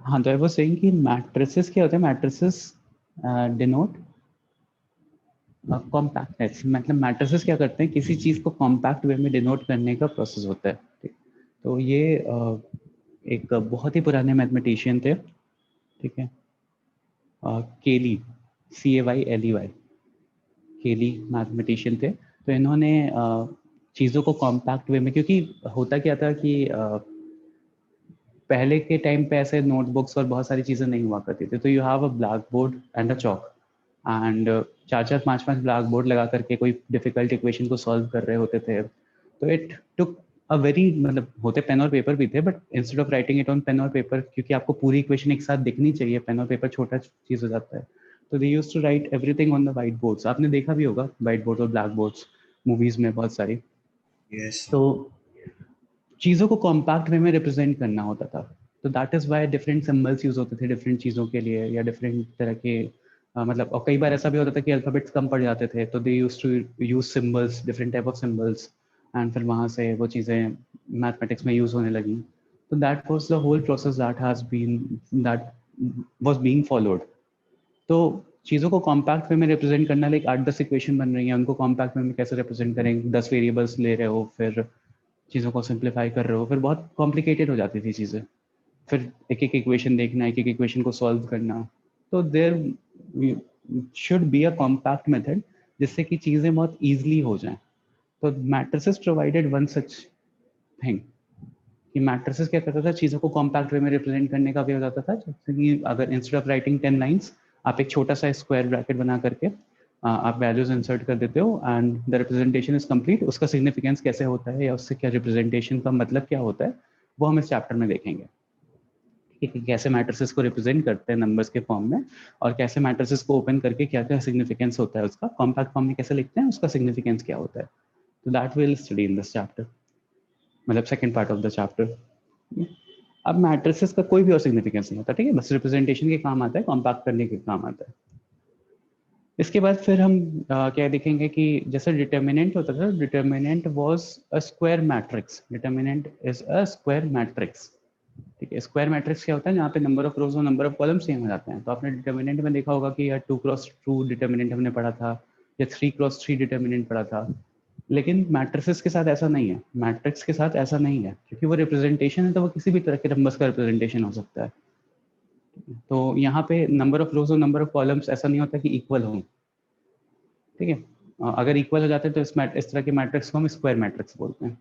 हाँ, तो I was saying कि मैट्रिसेस क्या होते हैं, मैट्रिसेस डिनोट कॉम्पैक्टनेस। मतलब मैट्रिसेस क्या करते हैं, किसी चीज़ को कॉम्पैक्ट वे में डिनोट करने का प्रोसेस होता है। ठीक, तो ये एक बहुत ही पुराने मैथमेटिशियन थे, ठीक है, केली, CAYLEY, केली मैथमेटिशियन थे। तो इन्होंने चीज़ों को कॉम्पैक्ट वे में, क्योंकि होता क्या था कि पहले के टाइम पे ऐसे नोटबुक्स और बहुत सारी चीज़ें नहीं हुआ करती थी, तो you have a black board and a chalk, and चार चार पांच पांच ब्लैक बोर्ड लगा करके कोई डिफिकल्ट इक्वेशन को सॉल्व कर रहे होते थे। तो इट टुक अ वेरी, मतलब होते पेन और पेपर भी थे, but instead of writing it on pen और पेपर, क्योंकि आपको पूरी इक्वेशन एक साथ दिखनी चाहिए, पेन और पेपर छोटा चीज़ हो जाता है, तो they used to write everything on the white boards. आपने देखा भी होगा वाइट बोर्ड और ब्लैक बोर्ड्स मूवीज में बहुत सारी। यस। तो चीज़ों को कॉम्पैक्ट वे में रिप्रेजेंट करना होता था, तो that is why different symbols use होते थे डिफरेंट चीज़ों के लिए, या डिफरेंट तरह के मतलब, और कई बार ऐसा भी होता था कि अल्फाबेट्स कम पड़ जाते थे, तो they used to use symbols, different type of symbols, and फिर वहाँ से वो चीज़ें मैथमेटिक्स में यूज होने लगी। तो that was the whole process that has been, that was being followed. तो चीज़ों को कॉम्पैक्ट वे में रिप्रेजेंट करना, लाइक 8-10 इक्वेशन बन रही हैं, उनको कॉम्पैक्ट वे में कैसे रिप्रेजेंट करेंगे, 10 वेरिएबल्स ले रहे हो, फिर चीज़ों को सिंप्लीफाई कर रहे हो, फिर बहुत कॉम्प्लिकेटेड हो जाती थी चीज़ें, फिर एक एक इक्वेशन देखना, एक एक इक्वेशन को सॉल्व करना। तो there should be a compact method जिससे कि चीज़ें बहुत ईजिली हो जाएं। तो matrices provided one such thing, कि मैट्रिसेस क्या करता था, चीज़ों को कॉम्पैक्ट वे में रिप्रेजेंट करने का वे हो जाता था, जैसे कि अगर इंस्टेड ऑफ राइटिंग 10 लाइन्स, आप एक छोटा सा स्क्वायर ब्रैकेट बना करके आप वैल्यूज इंसर्ट कर देते हो, and the representation is complete. उसका सिग्निफिकेंस कैसे होता है, या उससे क्या रिप्रेजेंटेशन का मतलब क्या होता है, वो हम इस चैप्टर में देखेंगे कि कैसे मैट्रिसेस को रिप्रेजेंट करते हैं नंबर्स के फॉर्म में, और कैसे मैट्रिसेस को ओपन करके क्या क्या सिग्निफिकेंस होता है उसका, कॉम्पैक्ट फॉर्म में कैसे लिखते हैं, उसका सिग्निफिकेंस क्या होता है। तो that will study in this chapter, मतलब second part of the chapter. अब मैट्रिसेस का कोई भी और सिग्निफिकेंस नहीं होता, ठीक है, बस रिप्रेजेंटेशन के काम आता है, कॉम्पैक्ट करने के काम आता है। इसके बाद फिर हम क्या देखेंगे कि जैसे डिटर्मिनेंट होता था, determinant was a square matrix, determinant is a square matrix. ठीक है, स्क्वायर मैट्रिक्स क्या होता है, जहाँ पे नंबर ऑफ रोज और नंबर ऑफ कॉलम सेम हो जाते हैं। तो आपने डिटर्मिनेंट में देखा होगा कि यार 2x2 डिटर्मिनेंट हमने पढ़ा था, या 3x3 डिटर्मिनेंट पढ़ा था। लेकिन मैट्रिसेस के साथ ऐसा नहीं है, मैट्रिक्स के साथ ऐसा नहीं है, क्योंकि वो रिप्रेजेंटेशन है, तो वो किसी भी तरह के नंबर्स का रिप्रेजेंटेशन हो सकता है। तो यहाँ पे नंबर ऑफ रोज और नंबर ऑफ कॉलम्स ऐसा नहीं होता कि इक्वल हो, ठीक है। अगर इक्वल हो जाते हैं तो इस तरह के मैट्रिक्स को हम स्क्वायर मैट्रिक्स बोलते हैं।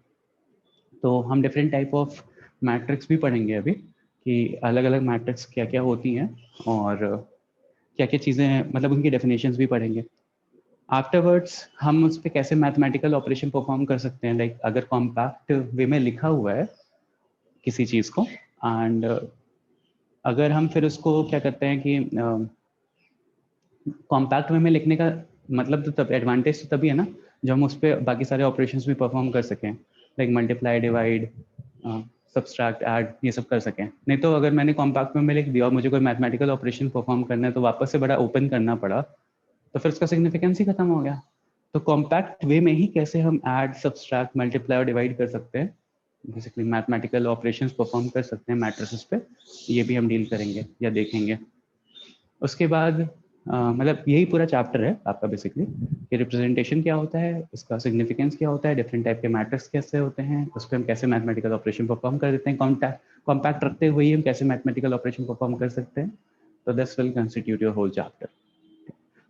तो हम डिफरेंट टाइप ऑफ मैट्रिक्स भी पढ़ेंगे अभी, कि अलग अलग मैट्रिक्स क्या क्या होती हैं, और क्या क्या चीज़ें, मतलब उनकी डेफिनेशंस भी पढ़ेंगे। आफ्टरवर्ड्स हम उस पर कैसे मैथमेटिकल ऑपरेशन परफॉर्म कर सकते हैं, लाइक अगर कॉम्पैक्ट वे में लिखा हुआ है किसी चीज़ को, एंड अगर हम फिर उसको क्या करते हैं कि कॉम्पैक्ट वे में लिखने का मतलब, तो तब एडवांटेज तो तभी है ना जब हम उस पर बाकी सारे ऑपरेशंस भी परफॉर्म कर सकें, like multiply, divide, subtract, add, ये सब कर सकें। नहीं तो अगर मैंने कॉम्पैक्ट में लिख दिया और मुझे कोई मैथमेटिकल ऑपरेशन परफॉर्म करना है तो वापस से बड़ा ओपन करना पड़ा, तो फिर उसका सिग्निफिकेंस ही खत्म हो गया। तो कॉम्पैक्ट वे में ही कैसे हम ऐड, सब्सट्रैक्ट, मल्टीप्लाई और डिवाइड कर सकते हैं, बेसिकली मैथमेटिकल ऑपरेशंस परफॉर्म कर सकते हैं मैट्रिसेस पे, ये भी हम डील करेंगे या देखेंगे। उसके बाद मतलब यही पूरा चैप्टर है आपका बेसिकली, कि रिप्रेजेंटेशन क्या होता है, उसका सिग्निफिकेंस क्या होता है, डिफरेंट टाइप के मैट्रिक्स कैसे होते हैं, उस पर हम कैसे मैथमेटिकल ऑपरेशन परफॉर्म कर देते हैं, कॉम्पैक्ट रखते हुए ही हम कैसे मैथमेटिकल ऑपरेशन परफॉर्म कर सकते हैं। तो this will constitute your whole chapter.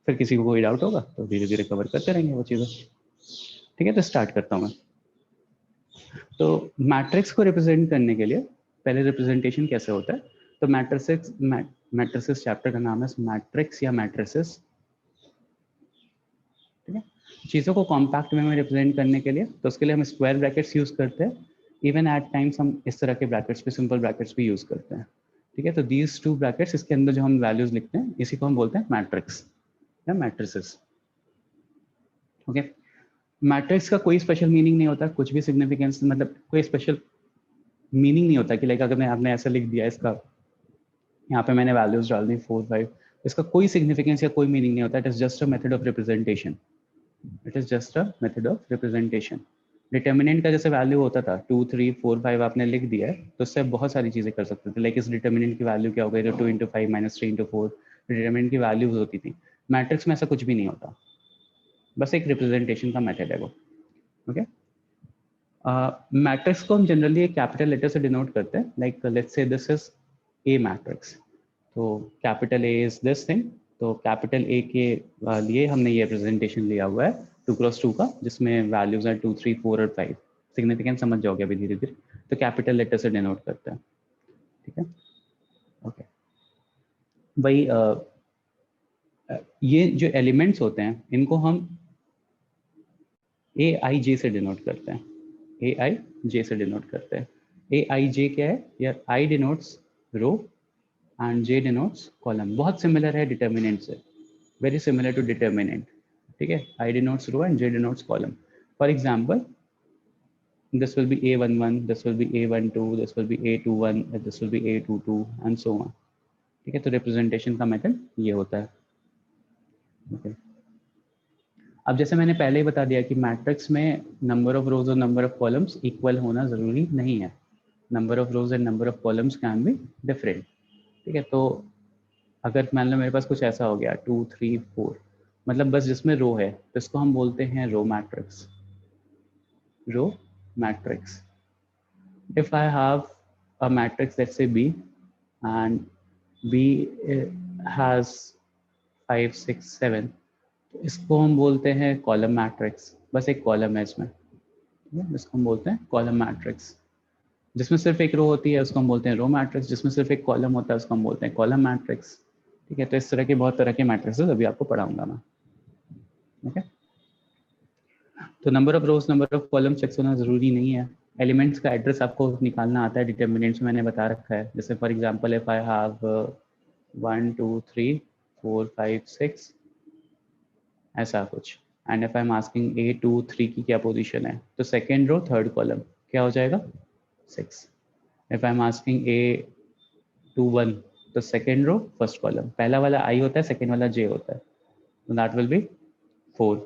फिर किसी को कोई डाउट होगा तो धीरे धीरे कवर करते रहेंगे वो चीज़ें। ठीक है, तो स्टार्ट करता हूँ मैं। तो मैट्रिक्स को रिप्रेजेंट करने के लिए पहले रिप्रेजेंटेशन कैसे होता है, तो मैट्रिसेस चैप्टर का नाम है मैट्रिक्स या मैट्रिसेस। ठीक है, चीज़ों को कॉम्पैक्ट वे में रिप्रेजेंट करने के लिए, तो उसके लिए हम स्क्वायर ब्रैकेट्स यूज करते हैं। इवन एट टाइम्स हम इस तरह के ब्रैकेट्स भी, सिंपल ब्रैकेट्स भी यूज करते हैं। ठीक है, तो दीज टू ब्रैकेट्स, इसके अंदर जो हम वैल्यूज लिखते हैं इसी को हम बोलते हैं मैट्रिक्स या मैट्रिसेस। ओके, मैट्रिक्स का कोई स्पेशल मीनिंग नहीं होता, कुछ भी सिग्निफिकेंस, मतलब कोई स्पेशल मीनिंग नहीं होता कि लाइक अगर मैं आपने ऐसा लिख दिया, इसका यहाँ पे मैंने वैल्यूज डाल दी 4, 5, इसका कोई सिग्निफिकेंस या कोई मीनिंग नहीं होता। It is just a method of representation, it is just a method of representation. Determinant का जैसे वैल्यू होता था 2 3 4 5 आपने लिख दिया है, तो उससे बहुत सारी चीज़ें कर सकते थे। लाइक इस डिटर्मिनेंट की वैल्यू क्या हो गई, तो 2 इंटू 5 माइनस 3 इंटू 4 डिटर्मिनेंट की वैल्यूज होती थी। मैट्रिक्स में ऐसा कुछ भी नहीं होता, बस एक रिप्रेजेंटेशन का मेथड है वो। ओके, मैट्रिक्स को हम जनरली एक कैपिटल लेटर से डिनोट करते हैं। Like let's say this is a matrix, तो capital A is this thing, तो कैपिटल ए के लिए हमने ये रिप्रेजेंटेशन लिया हुआ है 2x2 का, जिसमें वैल्यूज हैं 2 3 4 और 5। सिग्निफिकेंस समझ जाओगे अभी धीरे धीरे। तो कैपिटल लेटर से डिनोट करते हैं, ठीक है। ओके, भाई ये जो एलिमेंट्स होते हैं इनको हम ए आई जे से डिनोट करते हैं, ए आई जे से डिनोट करते हैं। ए आई जे क्या है, या i denotes row and j denotes column. बहुत सिमिलर है डिटर्मिनेंट से, वेरी सिमिलर टू डिटर्मिनेंट, ठीक है। I denotes row and j denotes column. For example, this will be a11, this will be a12, this will be a21, this will be a22 and so on, ठीक है। तो representation का method ये होता है। Okay, अब जैसे मैंने पहले ही बता दिया कि मैट्रिक्स में नंबर ऑफ रोज और नंबर ऑफ कॉलम्स इक्वल होना जरूरी नहीं है। Number of rose and number of columns can be different, ठीक है। तो अगर मान लो मेरे पास कुछ ऐसा हो गया 2 3 4, मतलब बस जिसमें रो है, तो इसको हम बोलते हैं row matrix, row matrix. If I have a matrix, let's say B, and B has 5 6 7, तो इसको हम बोलते हैं कॉलम मैट्रिक्स। बस एक कॉलम है इसमें, ठीक है, इसको हम बोलते हैं कॉलम मैट्रिक्स। जिसमें सिर्फ एक रो होती है उसको हम बोलते हैं रो मैट्रिक्स, जिसमें सिर्फ एक कॉलम होता है उसको हम बोलते हैं कॉलम मैट्रिक्स, ठीक है। तो इस तरह के बहुत तरह के मैट्रिक्सेस अभी आपको पढ़ाऊंगा मैं, ओके। तो number of rows number of column check होना जरूरी नहीं है। एलिमेंट्स का एड्रेस आपको निकालना आता है, डिटर्मिनेंट्स में मैंने बता रखा है। जैसे for example if I have 1 2 3 4 5 6 ऐसा कुछ, and if I am asking A23 की क्या पोजीशन है, तो सेकेंड रो थर्ड कॉलम क्या हो जाएगा 6। If I am asking A21, तो सेकेंड रो फर्स्ट कॉलम, पहला वाला आई होता है, सेकेंड वाला जे होता है, तो that will be 4।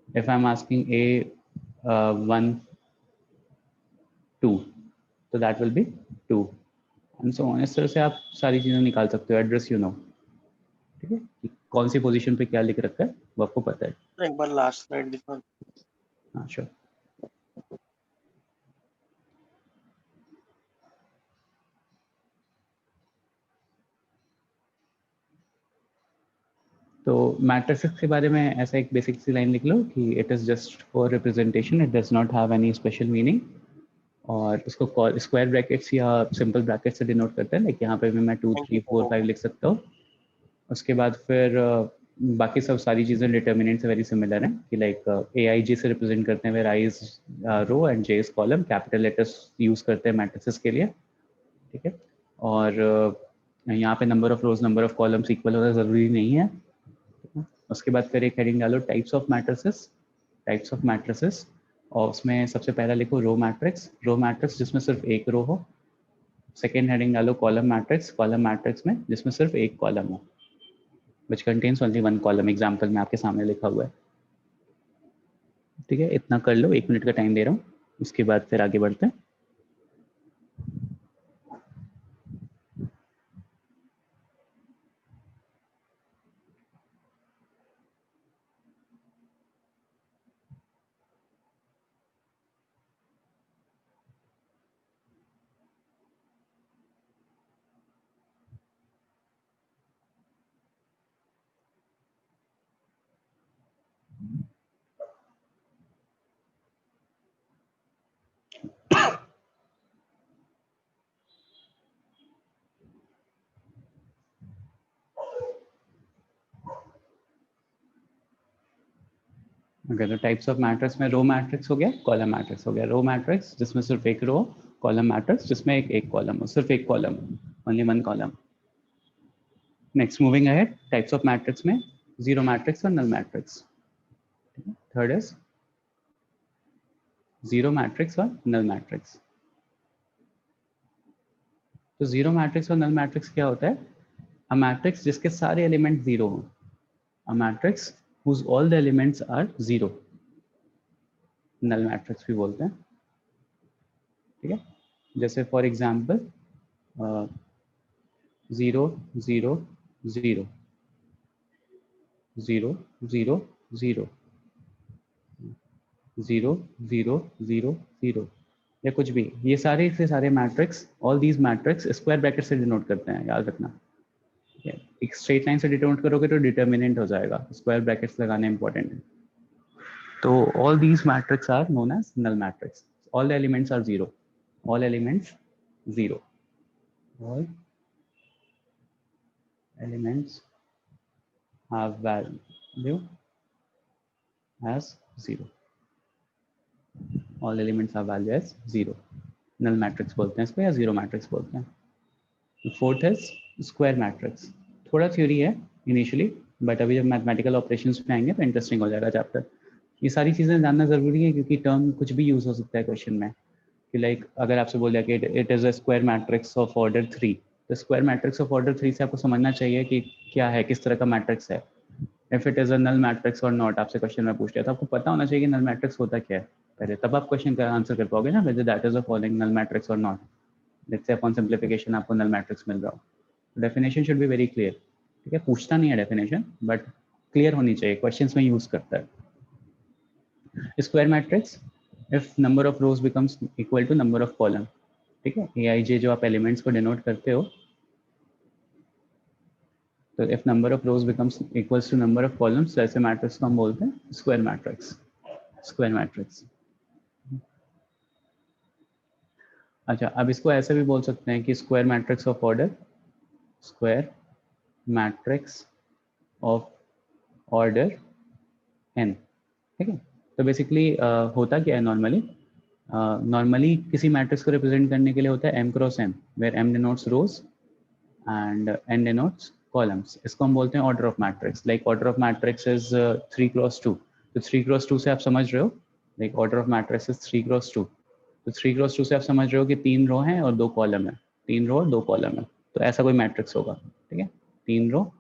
If I am asking A12, तो that will be 2 and so on. इस तरह से आप सारी चीज़ें निकाल सकते हो, एड्रेस यू नो, ठीक है, कि कौन सी पोजीशन पे क्या लिख रखा है वो आपको पता है। एक बार लास्ट स्लाइड दिखा। हाँ श्योर। तो मैट्रिसेस के बारे में ऐसा एक बेसिक सी लाइन लिख लो कि it is just for representation, it does not have any special meaning. और इसको स्क्वायर ब्रैकेट्स या सिंपल ब्रैकेट से डिनोट करते हैं। लाइक यहाँ पे भी मैं 2 3 4 5 लिख सकता हूँ। उसके बाद फिर बाकी सब सारी चीज़ें डिटर्मिनेंट से वेरी सिमिलर हैं कि लाइक ए आई जे से रिप्रेजेंट करते हैं, where I is row and J is column. Capital letters use करते हैं मैट्रिसेस के लिए, ठीक है। और यहाँ पे number of rows number of columns equal होना ज़रूरी नहीं है। उसके बाद फिर एक हेडिंग डालो types of matrices, types of matrices, और उसमें सबसे पहला लिखो रो मैट्रिक्स, रो मैट्रिक्स जिसमें सिर्फ एक रो हो। सेकेंड हेडिंग डालो कॉलम मैट्रिक्स, कॉलम मैट्रिक्स में जिसमें सिर्फ एक कॉलम हो, which contains only one column। Example में आपके सामने लिखा हुआ है, ठीक है। इतना कर लो, 1 मिनट का टाइम दे रहा हूँ, उसके बाद फिर आगे बढ़ते हैं। अगर टाइप्स ऑफ मैट्रिक्स में रो मैट्रिक्स हो गया, कॉलम मैट्रिक्स हो गया। रो मैट्रिक्स जिसमें सिर्फ एक रो, कॉलम मैट्रिक्स जिसमें एक कॉलम हो, सिर्फ एक column, only one column. Next moving ahead, types of matrix में जीरो मैट्रिक्स और null matrix. Third is zero matrix और नल मैट्रिक्स। तो जीरो मैट्रिक्स और नल मैट्रिक्स क्या होता है? अ मैट्रिक्स जिसके सारे एलिमेंट जीरो हो, a matrix whose all the elements are zero, null matrix भी बोलते हैं, ठीक है। जैसे फॉर एग्जांपल 0 0 0 0 0 0 0 0 0 0 या कुछ भी, ये सारे से सारे matrix, all these matrix square bracket से डिनोट करते हैं, याद रखना। एक स्ट्रेट लाइन से डिनोट करोगे तो डिटर्मिनेंट हो जाएगा, स्क्वायर ब्रैकेट्स लगाना इंपॉर्टेंट है। तो all these matrices are known as null matrix. All the elements are zero. All elements zero. All elements have value as zero. All elements have value as zero. Null matrix बोलते हैं इसको या zero matrix बोलते हैं। Fourth is square matrix. थोड़ा theory है initially, but अभी जब मैथमेटिकल ऑपरेशंस पे आएंगे तो इंटरेस्टिंग हो जाएगा चैप्टर। ये सारी चीज़ें जानना ज़रूरी है क्योंकि टर्म कुछ भी यूज़ हो सकता है क्वेश्चन में। कि लाइक अगर आपसे बोल दिया कि it is a square matrix of order 3, तो स्क्वायर मैट्रिक्स ऑफ ऑर्डर 3 से आपको समझना चाहिए कि क्या है, किस तरह का मैट्रिक्स है। If it is a null matrix और नॉट, आपसे क्वेश्चन में पूछ लिया तो आपको पता होना चाहिए कि नल मैट्रिक्स होता क्या है पहले, तब आप क्वेश्चन का आंसर कर पाओगे ना, whether that is a following null matrix और not. Let's say upon simplification आपको नल मैट्रिक्स मिल रहा हो, definition should be very clear, ठीक है। पूछता नहीं है डेफिनेशन, बट क्लियर होनी चाहिए, क्वेश्चंस में यूज करता है। Square matrix if number of rows becomes equal to number of column, ठीक है। AIJ जो आप एलिमेंट्स को डिनोट करते हो, तो if number of rows becomes equals to number of columns, तो ऐसे मैट्रिक्स को हम बोलते हैं स्क्वायर मैट्रिक्स। Square matrix. अच्छा, अब इसको ऐसे भी बोल सकते हैं कि square matrix of order, square matrix of order n, ठीक है। तो बेसिकली होता क्या है नॉर्मली, नॉर्मली किसी मैट्रिक्स को रिप्रेजेंट करने के लिए होता है m cross n, where m denotes rows and n denotes columns. इसको हम बोलते हैं order of matrix. Like order of matrix is 3 cross 2, तो 3 क्रॉस 2 से आप समझ रहे हो, like order of matrix is 3 cross 2, तो 3 क्रॉस 2 से आप समझ रहे हो कि 3 रो हैं और 2 कॉलम है, 3 रो और 2 कॉलम है, तो ऐसा कोई मैट्रिक्स होगा, ठीक है। 3 रो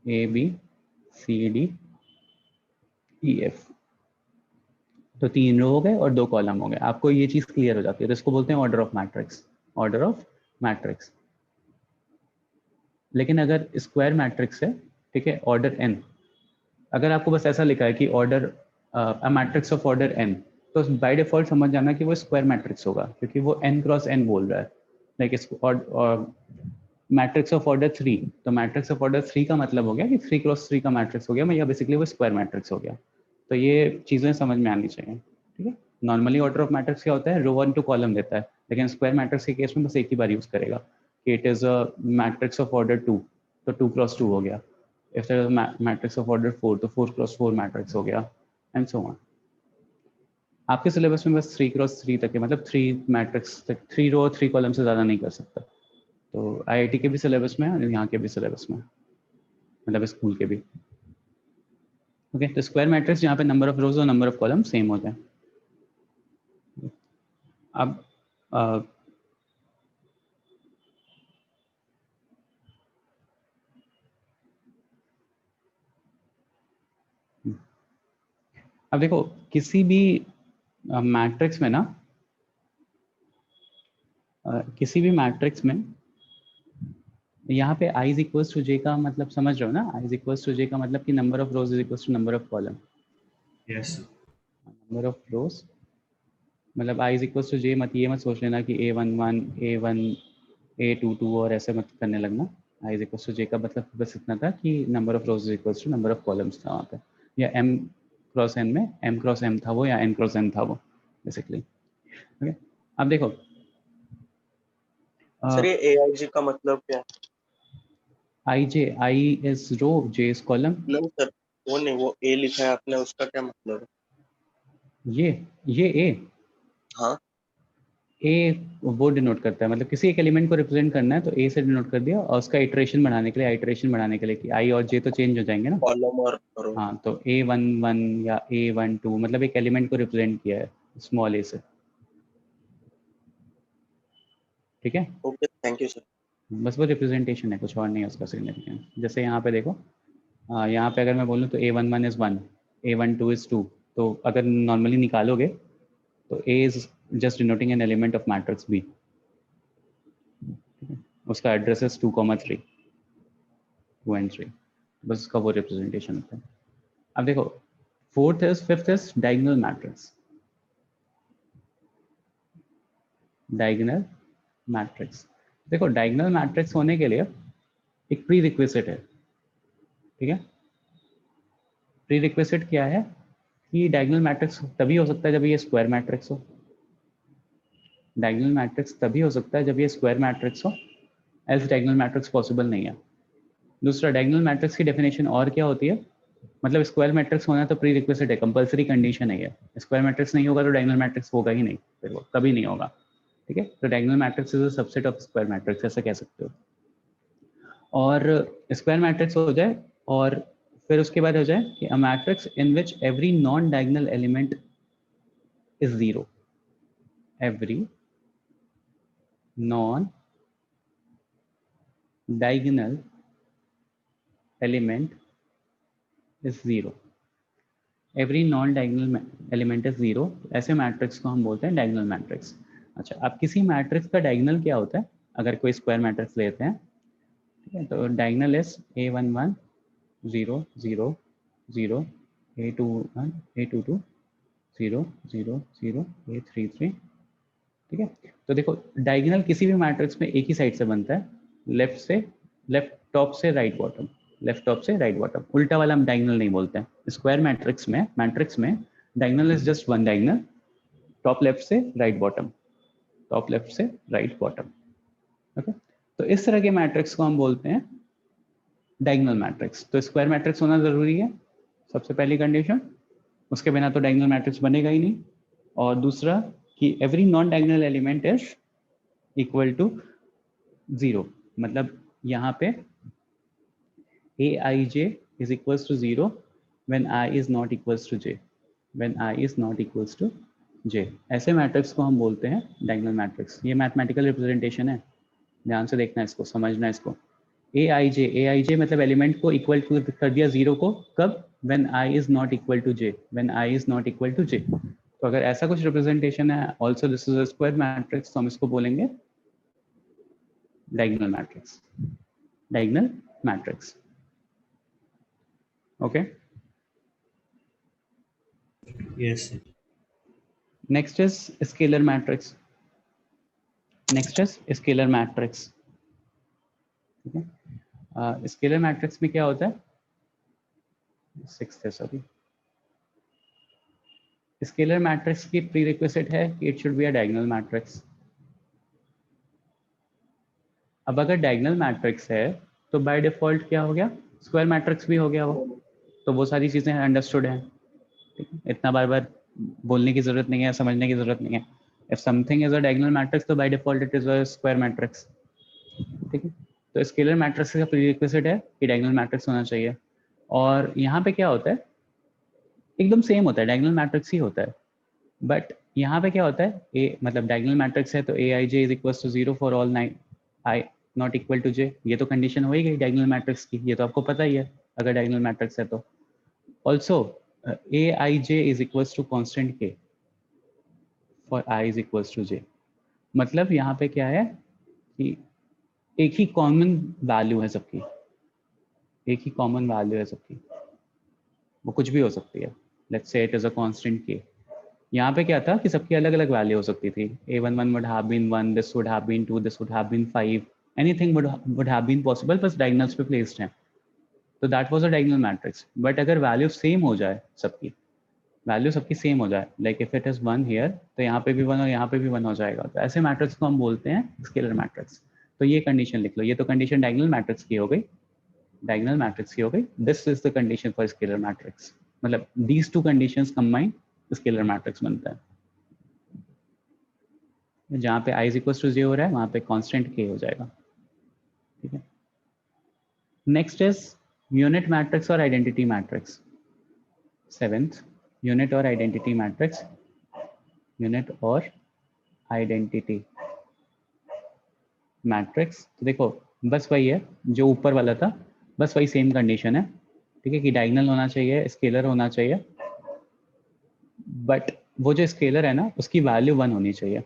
ABCDEF, तो 3 रो हो गए और 2 कॉलम हो गए, आपको ये चीज क्लियर हो जाती है, तो इसको बोलते हैं order of matrix, order of matrix. लेकिन अगर स्क्वायर मैट्रिक्स है, ठीक है, ऑर्डर n, अगर आपको बस ऐसा लिखा है कि order a matrix of order n, तो बाय डिफॉल्ट समझ जाना कि वो स्क्वायर मैट्रिक्स होगा, क्योंकि वो n क्रॉस n बोल रहा है। लाइक इसको मैट्रिक्स ऑफ ऑर्डर 3, तो मैट्रिक्स ऑफ ऑर्डर 3 का मतलब हो गया कि 3 क्रॉस 3 का मैट्रिक्स हो गया, या बेसिकली वो स्क्वायर मैट्रिक्स हो गया। तो ये चीज़ें समझ में आनी चाहिए, ठीक है। नॉर्मली ऑर्डर ऑफ मैट्रिक्स क्या होता है, रो 1 टू कॉलम देता है, लेकिन स्क्वायर मैट्रिक्स के केस में बस एक ही बार यूज करेगा कि it is a matrix of order 2, तो 2 क्रॉस 2 हो गया। If there is a matrix of order 4, तो 4 क्रॉस 4 मैट्रिक्स हो गया, एंड सो ऑन। आपके सिलेबस में बस 3 क्रॉस 3 तक है, मतलब 3 मैट्रिक्स तक, 3 रो और 3 कॉलम से ज़्यादा नहीं कर सकता। तो IIT के भी सिलेबस में है और यहाँ के भी सिलेबस में, मतलब स्कूल के भी। ओके, तो स्क्वायर मैट्रिक्स जहाँ पे नंबर ऑफ रोज और नंबर ऑफ कॉलम सेम होते हैं। अब अब देखो किसी भी मैट्रिक्स में ना, किसी भी मैट्रिक्स में यहाँ पे I is equals to J का मतलब समझ रहे हो ना, I is equals to J का मतलब कि number of rows is equals to number of column. Yes, number of rows मतलब I is equals to J, मत ये मत सोच लेना कि A11 A1 A22 और ऐसे मत करने लगना। I is equals to J का मतलब बस इतना था कि number of rows is equals to number of columns था वहाँ पे, या M क्रॉस N में M क्रॉस M था वो, या N क्रॉस N था वो बेसिकली। ओके, अब देखो सर ये AIJ का मतलब क्या है? I is row, J is column। नहीं सर, वो नहीं, वो A लिखा है आपने, उसका क्या मतलब है? ये A, हाँ, A वो डिनोट करता है, मतलब किसी एक एलिमेंट को रिप्रेजेंट करना है तो A से डिनोट कर दिया, और उसका इटरेशन बढ़ाने के लिए, आइटरेशन बढ़ाने के लिए कि I और J तो चेंज हो जाएंगे ना। कॉलम और रो। हाँ, तो A11 या A12 मतलब एक एलिमेंट को रिप्रेजेंट किया है स्मॉल a से, ठीक है। Okay, thank you sir. बस वो रिप्रेजेंटेशन है, कुछ और नहीं है उसका सिग्निफिकेंस। जैसे यहाँ पे देखो, यहाँ पे अगर मैं बोलूँ तो A11 is 1, A12 is 2, तो अगर नॉर्मली निकालोगे तो A is just denoting an element of matrix B, उसका एड्रेस है 2,3 2 and 3, बस उसका वो रिप्रेजेंटेशन होता है। अब देखो fifth is diagonal matrix. Diagonal matrix, देखो डायगोनल मैट्रिक्स होने के लिए एक प्री रिक्विजिट है, ठीक है। प्री रिक्विजिट क्या है कि डायगोनल मैट्रिक्स तभी हो सकता है जब ये स्क्वायर मैट्रिक्स हो। डायगोनल मैट्रिक्स तभी हो सकता है जब ये स्क्वायर मैट्रिक्स हो, एल्स डायगोनल मैट्रिक्स पॉसिबल नहीं है। दूसरा, डायगोनल मैट्रिक्स की डेफिनेशन और क्या होती है, मतलब स्क्वायर मैट्रिक्स होना तो प्री रिक्विजिट है, कंपलसरी कंडीशन है ये। स्क्वायर मैट्रिक्स नहीं होगा तो डायगोनल मैट्रिक्स होगा ही नहीं, फिर वो कभी नहीं होगा, ठीक है। तो diagonal matrix is a subset of square matrix, ऐसा कह सकते हो। और स्क्वायर मैट्रिक्स हो जाए और फिर उसके बाद हो जाए कि a matrix in which every non diagonal element is zero. Every non diagonal element is zero. Every non diagonal element is zero, ऐसे मैट्रिक्स को हम बोलते हैं डायगोनल मैट्रिक्स। अच्छा, अब किसी मैट्रिक्स का डायगोनल क्या होता है, अगर कोई स्क्वायर मैट्रिक्स लेते हैं, ठीक है, तो diagonal is A11 0 0 0 A21 A22 0 0 0 A33, ठीक है। तो देखो डायगोनल किसी भी मैट्रिक्स में एक ही साइड से बनता है, लेफ्ट टॉप से राइट बॉटम, लेफ्ट टॉप से राइट बॉटम। उल्टा वाला हम डायगोनल नहीं बोलते हैं। स्क्वायर मैट्रिक्स में diagonal is just one diagonal, top left से राइट बॉटम, टॉप लेफ्ट से राइट बॉटम, ओके। तो इस तरह के मैट्रिक्स को हम बोलते हैं डायगोनल मैट्रिक्स। तो स्क्वायर मैट्रिक्स होना जरूरी है, सबसे पहली कंडीशन, उसके बिना तो डायगोनल मैट्रिक्स बनेगा ही नहीं। और दूसरा कि every non diagonal element is equal to zero, मतलब यहाँ पे Aij is equals to 0 when I is not equals to j, when I is not equals to j। ऐसे मैट्रिक्स को हम बोलते हैं डायगोनल मैट्रिक्स। ये मैथमेटिकल रिप्रेजेंटेशन है, ध्यान से देखना इसको, समझना इसको। Aij मतलब एलिमेंट को इक्वल टू कर दिया जीरो को, कब, when I is not equal to j, when I is not equal to j। तो अगर ऐसा कुछ रिप्रेजेंटेशन है, also this is a square matrix, तो हम इसको बोलेंगे diagonal matrix. Diagonal matrix, okay. Yes, sir. Next is scalar matrix. Next is scalar matrix, ठीक है। स्केलर मैट्रिक्स में क्या होता है, सिक्स्थ है सॉरी। स्केलर मैट्रिक्स की प्री रिक्विजिट है कि it should be a diagonal matrix. अब अगर डायगोनल मैट्रिक्स है तो बाय डिफॉल्ट क्या हो गया, स्क्वायर मैट्रिक्स भी हो गया वो। तो वो सारी चीजें अंडरस्टूड हैं, ठीक है, इतना बार बार बोलने की जरूरत नहीं है, समझने की जरूरत नहीं है। If something is a diagonal matrix तो by default it is a square matrix, ठीक है। तो स्केलर मैट्रिक्स का प्रीरिक्विजिट है कि डायगोनल मैट्रिक्स होना चाहिए। और यहाँ पे क्या होता है, एकदम सेम होता है, डायगोनल मैट्रिक्स ही होता है। बट यहाँ पे क्या होता है, ए मतलब डायगोनल मैट्रिक्स है तो Aij is equal to 0 for all 9 I not equal to j। ये तो कंडीशन हो ही गई डायगोनल मैट्रिक्स की, ये तो आपको पता ही है अगर डायगोनल मैट्रिक्स है तो। Also Aij is equal to constant k for I is equal to j। मतलब यहाँ पे क्या है कि एक ही कॉमन वैल्यू है सबकी, एक ही कॉमन वैल्यू है सबकी, वो कुछ भी हो सकती है। Let's say it is a constant k। यहाँ पे क्या था कि सबकी अलग अलग वैल्यू हो सकती थी। A11 would have been 1, this would have been 2, this would have been 5, anything would have been possible, बस डायगोनल्स पे प्लेस्ड हैं। तो that was a diagonal matrix. But अगर वैल्यू सेम हो जाए, सबकी वैल्यू सबकी सेम हो जाए, like if it is 1 here तो यहाँ पे भी 1 और यहाँ पे भी 1 हो जाएगा, तो ऐसे मैट्रिक्स को हम बोलते हैं स्केलर मैट्रिक्स। तो ये कंडीशन लिख लो, ये तो कंडीशन डायगोनल मैट्रिक्स की हो गई, डायगोनल मैट्रिक्स की हो गई। This is the condition for scalar matrix, मतलब these two conditions combine scalar matrix बनता है। जहाँ पे I इज इक्वल टू 0 हो रहा है वहाँ पे कांस्टेंट k हो जाएगा, ठीक है। नेक्स्ट इज यूनिट मैट्रिक्स और आइडेंटिटी मैट्रिक्स। सेवेंथ, यूनिट और आइडेंटिटी मैट्रिक्स। यूनिट और आइडेंटिटी मैट्रिक्स, तो देखो बस वही है जो ऊपर वाला था, बस वही सेम कंडीशन है, ठीक है, कि डायगोनल होना चाहिए, स्केलर होना चाहिए, बट वो जो स्केलर है ना उसकी वैल्यू 1 होनी चाहिए.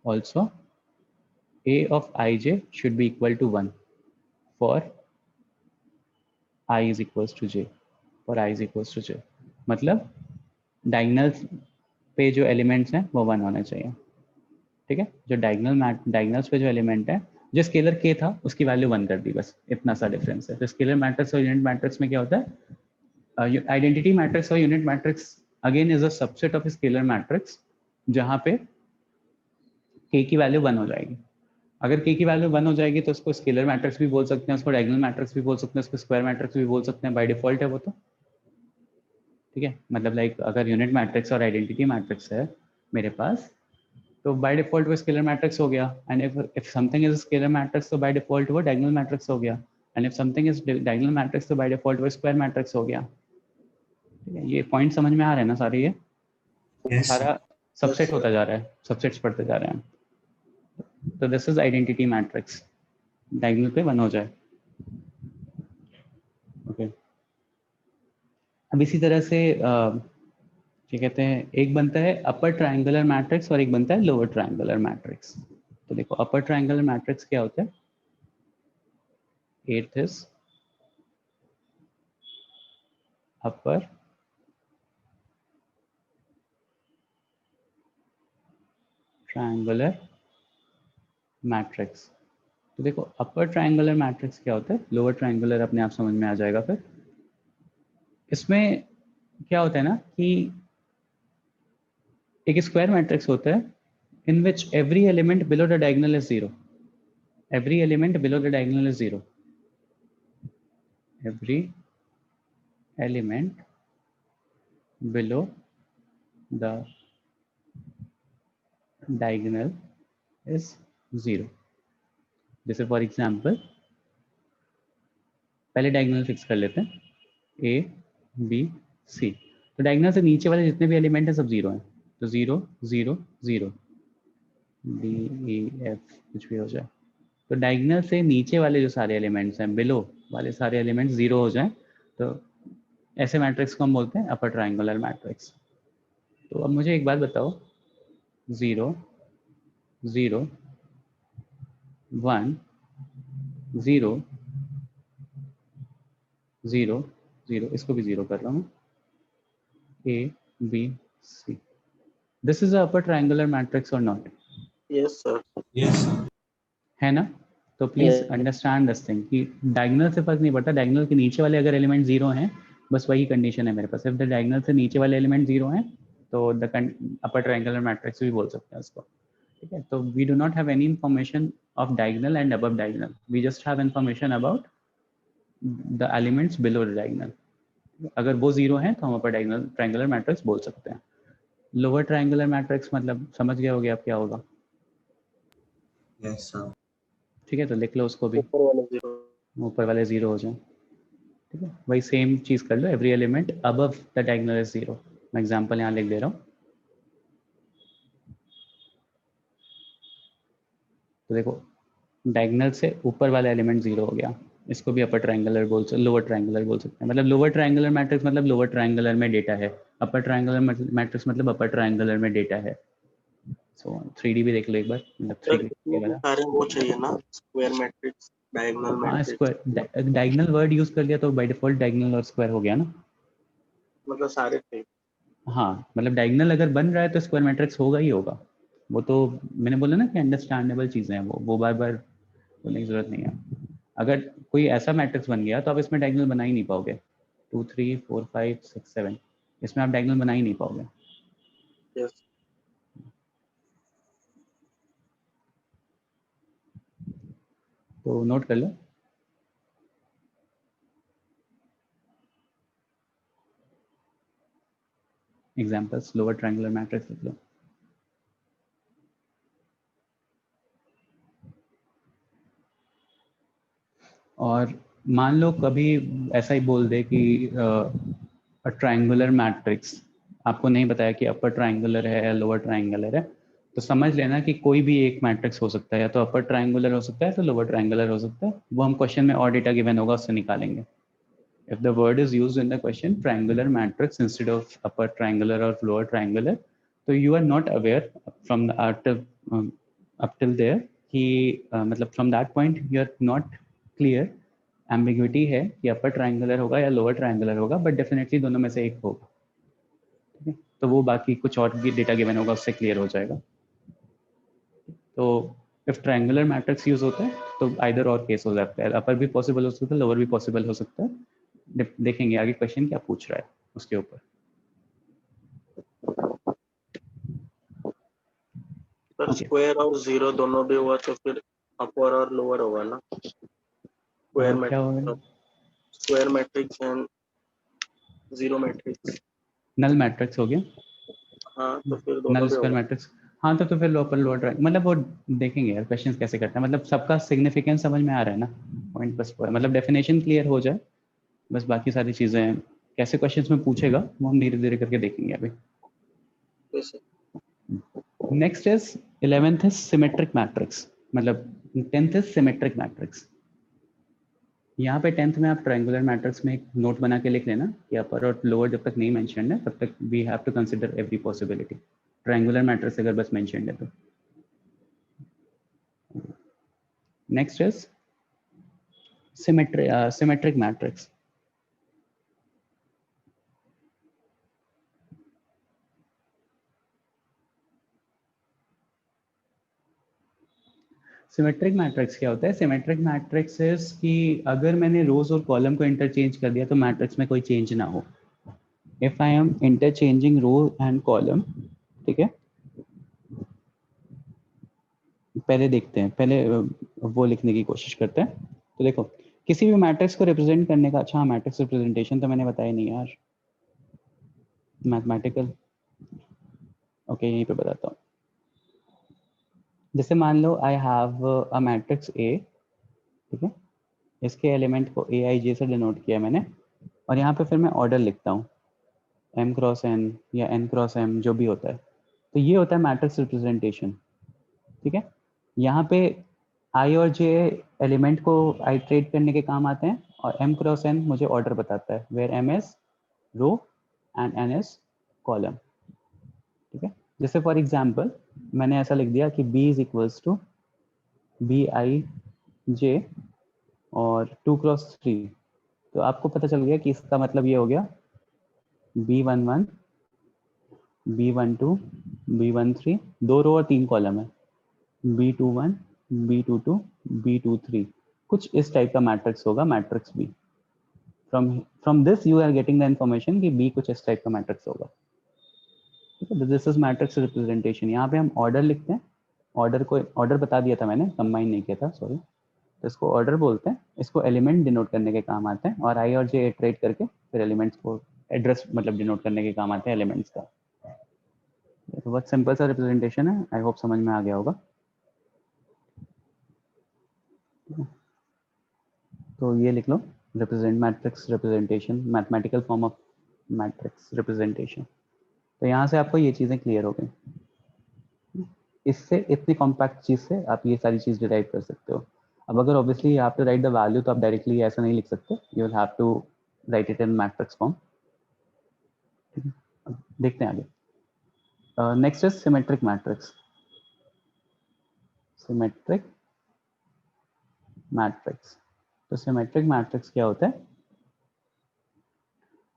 Also a of ij should be equal to 1 for I is equals to j. for I is equals to j. मतलब डायगनल्स पे जो एलिमेंट्स हैं वो 1 होने चाहिए. ठीक है, जो डायगनल्स पे जो एलिमेंट है, जो स्केलर k था उसकी वैल्यू 1 कर दी, बस इतना सा डिफरेंस है. तो स्केलर मैट्रिक्स और यूनिट मैट्रिक्स में क्या होता है, आइडेंटिटी मैट्रिक्स और unit matrix again is a subset of scalar matrix जहाँ पे k की वैल्यू 1 हो जाएगी. अगर k की वैल्यू 1 हो जाएगी तो उसको स्केलर मैट्रिक्स भी बोल सकते हैं, उसको डायगोनल मैट्रिक्स भी बोल सकते हैं, उसको स्क्वायर मैट्रिक्स भी बोल सकते हैं. बाय डिफॉल्ट है वो तो. ठीक है, मतलब लाइक अगर यूनिट मैट्रिक्स और आइडेंटिटी मैट्रिक्स है मेरे पास तो बाय डिफॉल्ट वो स्केलर मैट्रिक्स हो गया. And if something is scalar matrix तो बाय डिफॉल्ट वो डायगोनल मैट्रिक्स हो गया. And if something is diagonal matrix तो बाय डिफॉल्ट वो स्क्वायर मैट्रिक्स हो गया. ठीक है, ये पॉइंट समझ में आ रहे हैं ना सारे, ये Yes. सारा सबसेट होता जा रहा है, सबसेट्स पढ़ते जा रहे हैं. तो this is identity matrix, diagonal पे 1 हो जाए. ओके, अब इसी तरह से क्या कहते हैं, एक बनता है अपर ट्रायंगुलर मैट्रिक्स और एक बनता है लोअर ट्रायंगुलर मैट्रिक्स. तो देखो अपर ट्रायंगुलर मैट्रिक्स क्या होता है, 8th is upper triangular matrix. तो देखो अपर ट्रायंगुलर मैट्रिक्स क्या होता है, लोअर ट्रायंगुलर अपने आप समझ में आ जाएगा. फिर इसमें क्या होता है ना कि एक स्क्वायर मैट्रिक्स होता है in which every element below the diagonal is 0. Every element below the diagonal is 0. Every element below the diagonal is 0. जैसे फॉर एग्जाम्पल पहले डायगोनल फिक्स कर लेते हैं a b c. तो डायगोनल से नीचे वाले जितने भी एलिमेंट हैं सब 0 हैं. तो 0 0 0 d e f कुछ भी हो जाए. तो डायगोनल से नीचे वाले जो सारे एलिमेंट्स हैं, बिलो वाले सारे एलिमेंट्स 0 हो जाएं, तो ऐसे मैट्रिक्स को हम बोलते हैं अपर ट्रायंगुलर मैट्रिक्स. तो अब मुझे एक बात बताओ, 0 0 1 0 0 0, इसको भी 0 कर रहा हूँ, a b c. This is upper triangular matrix और not, Yes, sir. Yes, sir. है ना. तो please Yes. Understand this thing कि डायगोनल से फर्क नहीं पड़ता, डायगोनल के नीचे वाले अगर एलिमेंट 0 हैं, बस वही कंडीशन है मेरे पास. इफ द डायगोनल से नीचे वाले एलिमेंट 0 हैं तो द अपर ट्रायंगुलर मैट्रिक्स भी बोल सकते हैं उसको. ठीक है, तो we do not have any information of diagonal and above diagonal, we just have information about the elements below the diagonal. अगर वो 0 हैं तो हम अपर डायगोनल ट्रायंगुलर मैट्रिक्स बोल सकते हैं. लोअर ट्रायंगुलर मैट्रिक्स मतलब समझ गए होगे आप क्या होगा. Yes, sir. ठीक है, तो लिख लो उसको भी, ऊपर वाले 0. ऊपर वाले 0 हो जाए. ठीक है, वही सेम चीज कर लो, every element above the diagonal is 0. मैं एग्जांपल यहाँ लिख दे रहा हूँ. तो देखो डायगोनल से ऊपर वाला एलिमेंट 0 हो गया, इसको भी अपर ट्रायंगुलर बोल सकते, लोअर ट्रायंगुलर बोल सकते हैं. मतलब लोअर ट्रायंगुलर मैट्रिक्स मतलब लोअर ट्रायंगुलर में डेटा है, अपर ट्रायंगुलर मैट्रिक्स मतलब अपर ट्रायंगुलर में डेटा है. सो 3D भी देख लो एक बार, मतलब सर 3D इसमें भी वाला. सारे वो चाहिए ना, स्क्वायर मैट्रिक्स, डायगोनल हाँ, matrix, square diagonal word use कर लिया तो बाय डिफॉल्ट डायगोनल और स्क्वायर हो गया ना. मतलब सारे थे. हाँ, मतलब डायगोनल अगर बन रहा है तो स्क्वायर मैट्रिक्स होगा ही होगा. वो तो मैंने बोला ना कि अंडरस्टैंडेबल चीजें हैं, वो बार बार बोलने की जरूरत नहीं है. अगर कोई ऐसा मैट्रिक्स बन गया तो आप इसमें डायगोनल बना ही नहीं पाओगे. 2 3 4 5 6 7 इसमें आप डायगोनल बना ही नहीं पाओगे. यस. तो नोट कर लो. एग्जाम्पल्स, लोअर ट्रायंगुलर मैट्रिक्स लिख लो. और मान लो कभी ऐसा ही बोल दे कि ट्रायंगुलर मैट्रिक्स, आपको नहीं बताया कि अपर ट्रायंगुलर है या लोअर ट्रायंगुलर है, तो समझ लेना कि कोई भी एक मैट्रिक्स हो सकता है, या तो अपर ट्रायंगुलर हो सकता है तो लोअर ट्रायंगुलर हो सकता है. वो हम क्वेश्चन में और डेटा गिवन होगा उससे निकालेंगे. If the word is used in the question, triangular matrix instead of upper triangular or lower triangular, so you are not aware from the up till there कि मतलब from that point you are not clear, ambiguity है कि upper triangular होगा या lower triangular होगा, but definitely दोनों में से एक होगा, ठीक है? तो वो बाकी कुछ और भी डेटा गिवन होगा उससे क्लियर हो जाएगा. तो इफ ट्रायंगुलर मैट्रिक्स यूज होता है तो आइदर और केस हो सकता है, अपर भी पॉसिबल हो सकता है, लोअर भी पॉसिबल हो सकता है. देखेंगे आगे क्वेश्चन क्या पूछ रहा है उसके ऊपर. Sir Okay. स्क्वायर और जीरो दोनों भी हुआ तो फिर अपर और लोअर होगा ना. क्या होगा? Square matrix and zero matrix. Null matrix हो गया. हाँ तो फिर दोनों नल भी स्क्वायर होगा. मैट्रिक्स. हाँ तो फिर लोअर लोअर ट्राइंग मतलब वो देखेंगे यार क्वेश्चन कैसे करते हैं, मतलब सबका सिग्निफिकेंस समझ में आ रहा है ना. पॉइंट बस मतलब डेफिनेशन क्लियर हो जाए, बस बाकी सारी चीजें कैसे क्वेश्चंस में पूछेगा वो हम धीरे धीरे करके देखेंगे अभी. वैसे next is 11th is symmetric matrix, मतलब 10th इज सिमेट्रिक मैट्रिक्स. यहाँ पे 10th में आप ट्रायंगुलर मैट्रिक्स में एक नोट बना के लिख लेना कि अपर और लोअर जब तक नहीं मेंशन है तब तक we have to consider every possibility. Triangular matrix अगर बस मेंशन है तो. Next is symmetric matrix. Symmetric matrix क्या होता है? सिमेट्रिक मैट्रिक्स इज कि अगर मैंने रोज और कॉलम को इंटरचेंज कर दिया तो मैट्रिक्स में कोई चेंज ना हो. If I am interchanging row and column, ठीक है, पहले देखते हैं, पहले वो लिखने की कोशिश करते हैं. तो देखो किसी भी मैट्रिक्स को रिप्रेजेंट करने का, अच्छा मैट्रिक्स रिप्रेजेंटेशन तो मैंने बताया नहीं यार, मैथमेटिकल. ओके यहीं पे बताता हूँ. जैसे मान लो I have a matrix A, ठीक है, इसके एलिमेंट को ए आई जे से डिनोट किया मैंने, और यहाँ पे फिर मैं ऑर्डर लिखता हूँ एम क्रॉस एन या एन क्रॉस एम जो भी होता है. तो ये होता है मैट्रिक्स रिप्रेजेंटेशन, ठीक है. यहाँ पे आई और जे एलिमेंट को आइट्रेट करने के काम आते हैं, और एम क्रॉस एन मुझे ऑर्डर बताता है, where M is row and N is column, ठीक है. जैसे फॉर एग्जाम्पल मैंने ऐसा लिख दिया कि b is equals to b i j और 2 क्रॉस 3, तो आपको पता चल गया कि इसका मतलब ये हो गया B11 B12 B13, 2 रो और 3 कॉलम है, B21 B22 B23, कुछ इस टाइप का मैट्रिक्स होगा matrix B. From this you are getting the information कि बी कुछ इस टाइप का मैट्रिक्स होगा, ठीक है. This is matrix representation. यहाँ पे हम ऑर्डर लिखते हैं, ऑर्डर बता दिया था मैंने, कंबाइन नहीं किया था, सॉरी. तो इसको ऑर्डर बोलते हैं, इसको एलिमेंट डिनोट करने के काम आते हैं, और आई और जे इटरेट करके फिर एलिमेंट्स को एड्रेस मतलब डिनोट करने के काम आते हैं एलिमेंट्स का. तो बहुत सिंपल सा रिप्रेजेंटेशन है, आई होप समझ में आ गया होगा. तो ये लिख लो, represent matrix representation, mathematical form of matrix representation. तो यहाँ से आपको ये चीज़ें क्लियर हो गई. इससे इतनी कॉम्पैक्ट चीज़ से आप ये सारी चीज़ डिराइव कर सकते हो. अब अगर ऑब्वियसली आप टू राइट द वैल्यू तो आप डायरेक्टली ऐसा नहीं लिख सकते, you will have to write it in matrix form. देखते हैं आगे. Next is symmetric matrix. Symmetric matrix. तो सिमेट्रिक मैट्रिक्स क्या होता है?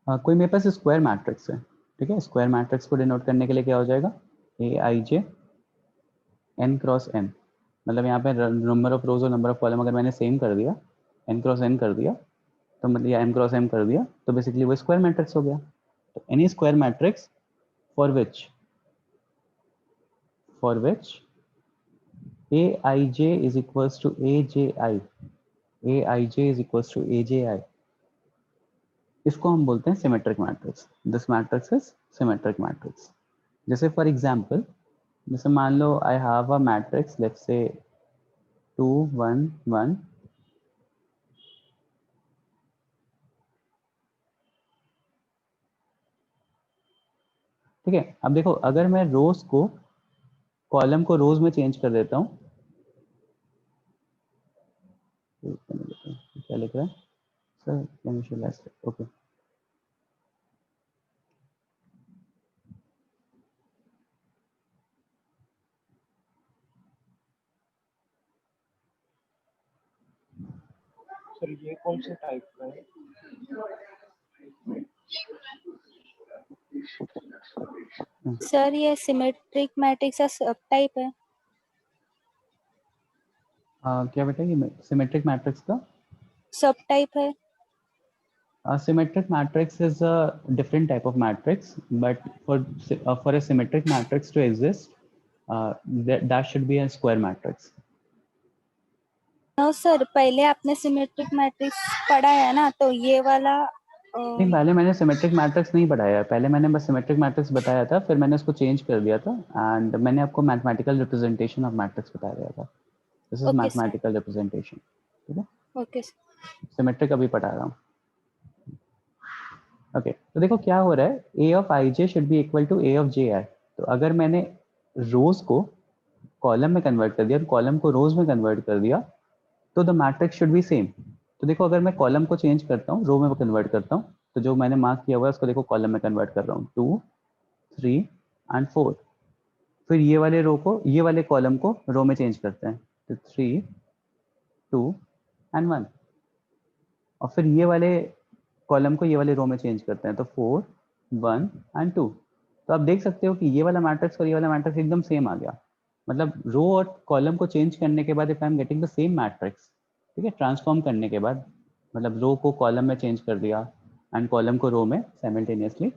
कोई मेरे पास स्क्वायर मैट्रिक्स है, ठीक है. स्क्वायर मैट्रिक्स को डिनोट करने के लिए क्या हो जाएगा? ए i j n cross N, मतलब यहाँ पे नंबर ऑफ रोज और नंबर ऑफ कॉलम अगर मैंने सेम कर दिया, एन क्रॉस एन कर दिया, तो मतलब या एम क्रॉस एम कर दिया, तो बेसिकली वो स्क्वायर मैट्रिक्स हो गया. तो any square matrix for which a i j is equals to a j i, a i j is equals to a j i, इसको हम बोलते हैं symmetric matrix. This matrix is symmetric matrix. जैसे for example, जैसे मान लो I have a matrix let's say 2 1 1, ठीक है. अब देखो अगर मैं रोज को कॉलम को रोज में चेंज कर देता हूँ, क्या लिख रहा है, सर इनिशियलाइज ओके सर ये कौन से टाइप का है? सर ये सिमेट्रिक मैट्रिक्स का सब टाइप है। क्या बेटा ये सिमेट्रिक मैट्रिक्स का सब टाइप है। symmetric matrix is a different type of matrix, but for a symmetric matrix to exist, that should be a square matrix. No sir, पहले आपने सिमेट्रिक मैट्रिक्स पढ़ा है ना, तो ये वाला नहीं, पहले मैंने सिमेट्रिक मैट्रिक्स नहीं पढ़ाया, पहले मैंने बस सिमेट्रिक मैट्रिक्स बताया था, फिर मैंने उसको चेंज कर दिया था एंड मैंने आपको मैथमेटिकल रिप्रेजेंटेशन ऑफ मैट्रिक्स बताया गया था. This is okay sir, mathematical representation. ठीक है, ओके सर, सिमेट्रिक अभी पढ़ा रहा हूँ. ओके तो देखो क्या हो रहा है, a of i j should be equal to a of j i. तो अगर मैंने रोज को कॉलम में कन्वर्ट कर दिया, कॉलम को रोज में कन्वर्ट कर दिया, तो the matrix should be same. तो देखो अगर मैं कॉलम को चेंज करता हूँ, रो में कन्वर्ट करता हूँ, तो जो मैंने मार्क किया हुआ है उसको देखो कॉलम में कन्वर्ट कर रहा हूँ, 2 3 एंड 4. फिर ये वाले रो को, ये वाले कॉलम को रो में चेंज करते हैं, तो 3 2 एंड 1. और फिर ये वाले कॉलम को ये वाले रो में चेंज करते हैं, तो 4 1 एंड 2. तो आप देख सकते हो कि ये वाला मैट्रिक्स और ये वाला मैट्रिक्स एकदम सेम आ गया. मतलब रो और कॉलम को चेंज करने के बाद if I am getting the same matrix, ठीक है, ट्रांसफॉर्म करने के बाद, मतलब रो को कॉलम में चेंज कर दिया एंड कॉलम को रो में साइमल्टेनियसली,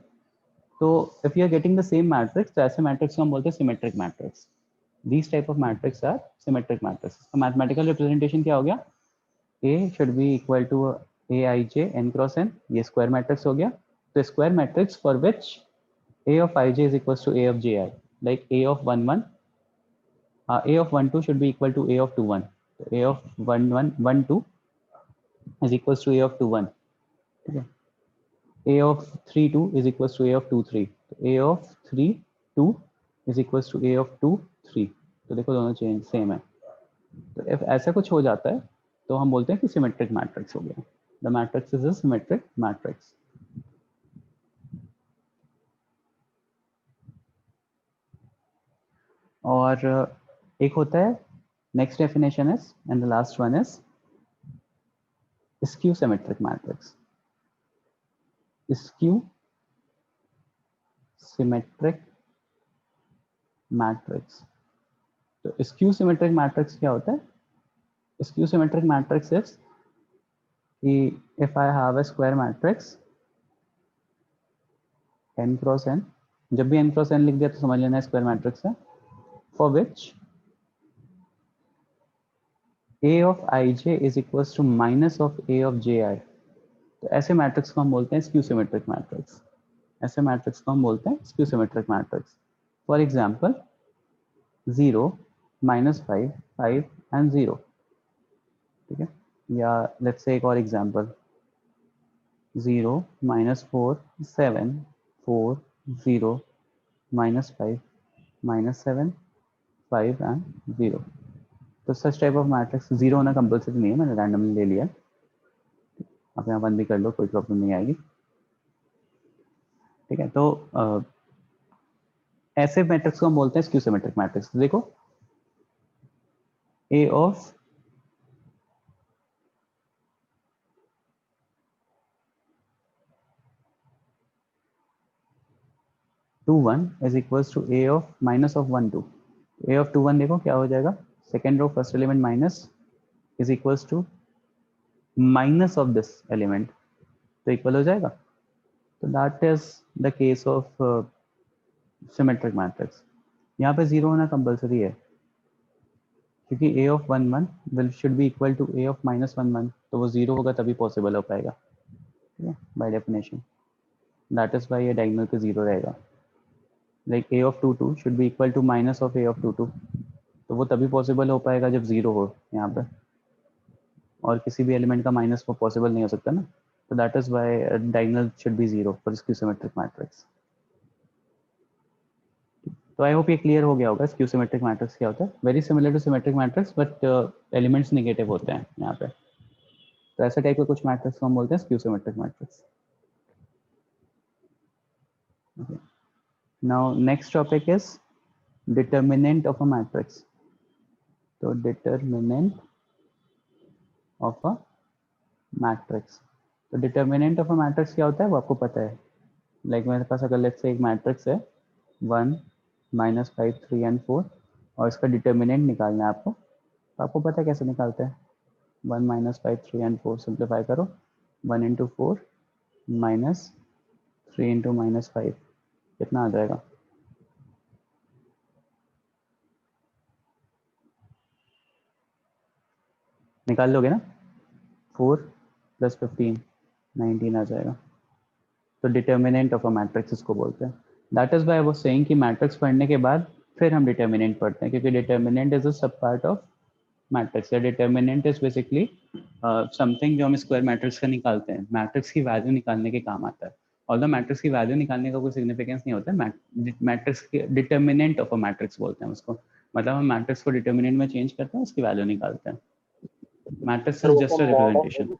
तो if you are getting the same matrix, तो ऐसे मैट्रिक्स को हम बोलते हैं symmetric matrix. These type of matrix are symmetric matrix. तो मैथमेटिकल रिप्रेजेंटेशन क्या हो गया, a should be equal to a i j n cross n, ये स्क्वायर मैट्रिक्स हो गया. तो square matrix for which a of ij is equals to a of ji, like a of 1 1, a of 1 2 should be equal to a of 2 1. So a of 1 1 1 2 is equals to a of 2 1. Okay. A of 3 2 is equals to a of 2 3. So a of 3 2 is equals to a of 2 3. तो देखो दोनों change same है. तो if ऐसा कुछ हो जाता है तो हम बोलते हैं कि सिमेट्रिक मैट्रिक्स हो गया. The matrix is a symmetric matrix. और एक होता है next definition is, and the last one is skew symmetric matrix. Skew symmetric matrix. तो skew symmetric matrix क्या होता है? Skew symmetric matrix is कि if I have a square matrix n cross n, जब भी n cross n लिख दिया तो समझ लेना स्क्वायर मैट्रिक्स है, for which a of ij is equals to minus of a of ji. तो ऐसे मैट्रिक्स को हम बोलते हैं स्क्यू सिमेट्रिक मैट्रिक्स. ऐसे मैट्रिक्स को हम बोलते हैं skew symmetric matrix. For example 0 -5 5 and 0. ठीक है, या लेट्स से एक और एग्जांपल 0 -4 7 4 0 -5 -7 5 एंड 0. तो सच टाइप ऑफ मैट्रिक्स, 0 होना कंपल्सरी नहीं है, मैंने रैंडमली ले लिया. आप यहाँ बंद भी कर लो, कोई प्रॉब्लम नहीं आएगी. ठीक है, तो ऐसे मैट्रिक्स को हम बोलते हैं स्क्यू सिमेट्रिक मैट्रिक्स. देखो a of two one is equals to a of minus of 1 2. A of 2 1 देखो क्या हो जाएगा, second row first element minus is equals to minus of this element, तो इक्वल हो जाएगा. तो that is the case of symmetric matrix. यहाँ पे 0 होना कंपल्सरी है क्योंकि a of 1 1 will should be equal to a of minus 1 1, तो वो 0 होगा तभी पॉसिबल हो पाएगा. ठीक है, by definition. That is why ये डायगोनल पे 0 रहेगा. Like a of 2 2 should be equal to minus of a of 2 2, तो वो तभी पॉसिबल हो पाएगा जब 0 हो यहाँ पे, और किसी भी एलिमेंट का माइनस वो पॉसिबल नहीं हो सकता ना. तो that is why diagonal should be 0 for skew symmetric matrix. तो आई होप ये क्लियर हो गया होगा स्क्यू सिमेट्रिक मैट्रिक्स क्या होता है. Very similar to symmetric matrix, but elements negative होते हैं यहाँ पे. तो ऐसे टाइप के कुछ मैट्रिक्स को हम बोलते हैं skew symmetric matrix. Now next topic is determinant of a matrix. तो डिटर्मिनेंट ऑफ अ मैट्रिक्स, तो डिटर्मिनेंट ऑफ अ मैट्रिक्स क्या होता है वो आपको पता है। लाइक मेरे पास अगर लेट्स से एक मैट्रिक्स है 1 -5 3 and 4 और इसका डिटर्मिनेंट निकालना है आपको, तो आपको पता है कैसे निकालते हैं। 1 -5 3 and 4 सिंप्लीफाई करो, 1 into 4 माइनस 3 into -5 कितना आ जाएगा? निकाल लोगे ना, 4 + 15 19 आ जाएगा। तो डिटर्मिनेंट ऑफ अ मैट्रिक्स इसको बोलते हैं। That is why I was saying कि मैट्रिक्स पढ़ने के बाद फिर हम डिटर्मिनेंट पढ़ते हैं, क्योंकि डिटर्मिनेंट इज अ सब पार्ट ऑफ मैट्रिक्स। या डिटर्मिनेंट इज बेसिकली समथिंग जो हम स्क्वायर मैट्रिक्स का निकालते हैं, मैट्रिक्स की वैल्यू निकालने के काम आता है। ऑल्दो मैट्रिक्स की वैल्यू निकालने का कोई सिग्निफिकेंस नहीं होता है, मैट्रिक्स के डिटर्मिनेंट ऑफ अ मैट्रिक्स बोलते हैं उसको। मतलब हम मैट्रिक्स को डिटर्मिनेंट में चेंज करते हैं, उसकी वैल्यू निकालते हैं। Matrix is just a representation.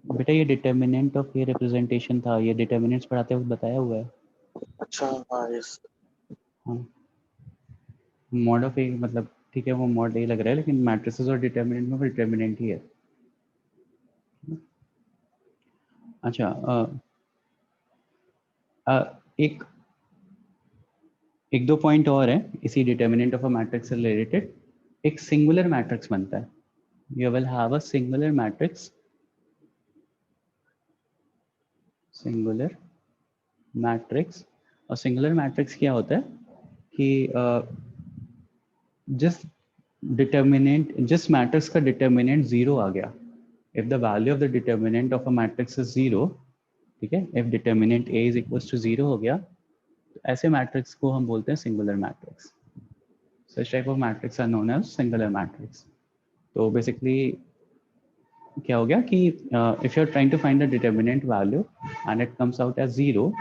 बेटा ये डिटर्मिनेंट ऑफ ये रिप्रेजेंटेशन था, ये डिटर्मिनेंट्स पढ़ाते वक्त बताया हुआ है। अच्छा हाँ यस। हाँ, मॉड ऑफ ए मतलब ठीक है वो मॉड ए लग रहा है, लेकिन मैट्रिसेस और डिटर्मिनेंट में वो डिटर्मिनेंट ही है। अच्छा एक दो पॉइंट और है इसी डिटर्मिनेंट ऑफ अ मैट्रिक्स से रिलेटेड। एक सिंगुलर मैट्रिक्स बनता है, you will have a singular matrix, singular matrix. और सिंगुलर मैट्रिक्स क्या होता है कि जिस मैट्रिक्स का डिटर्मिनेंट 0 आ गया, if the value of the determinant of a matrix is 0, ठीक है, if determinant A is equal to 0 हो गया, तो ऐसे मैट्रिक्स को हम बोलते हैं singular matrix. Such type of matrix are known as singular matrix. तो बेसिकली क्या हो गया कि if you are trying to find the determinant value and it comes out as 0,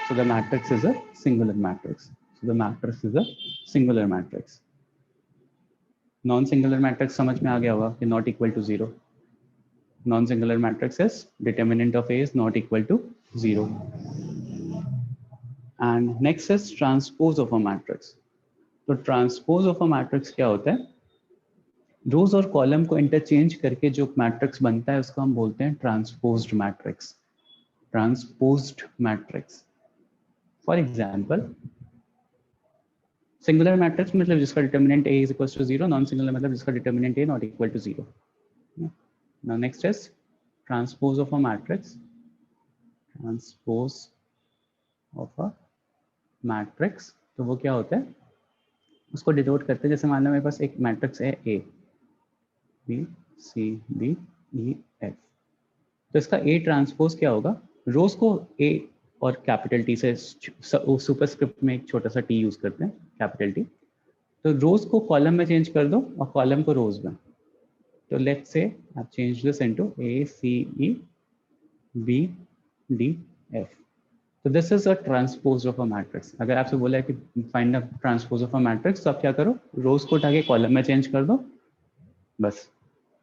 so the matrix is a singular matrix. So the matrix is a singular matrix. Non-singular matrix समझ में आ गया होगा कि not equal to 0. Non-singular matrix is determinant of A is not equal to 0. And next is transpose of a matrix. तो transpose of a matrix क्या होता है? रोज और कॉलम को इंटरचेंज करके जो मैट्रिक्स बनता है उसको हम बोलते हैं transposed matrix. Transposed matrix for example singular matrix मतलब जिसका determinant A is equal to 0, non singular मतलब जिसका determinant A not equal to 0। Now next is transpose of a matrix. Transpose of a matrix तो वो क्या होता है, उसको डिनोट करते हैं। जैसे मान लो मेरे पास एक मैट्रिक्स है A B C D E F, तो इसका ए ट्रांसपोज क्या होगा, रोज को ए और कैपिटल टी से सुपरस्क्रिप्ट में एक छोटा सा टी यूज करते हैं, कैपिटल टी। तो रोज को कॉलम में चेंज कर दो और कॉलम को रोज में। तो लेट्स से आप change this into a c e b d f. तो this is a transpose of a matrix. अगर आपसे बोला है कि find the transpose of a matrix, तो आप क्या करो, रोज को उठा के कॉलम में चेंज कर दो, बस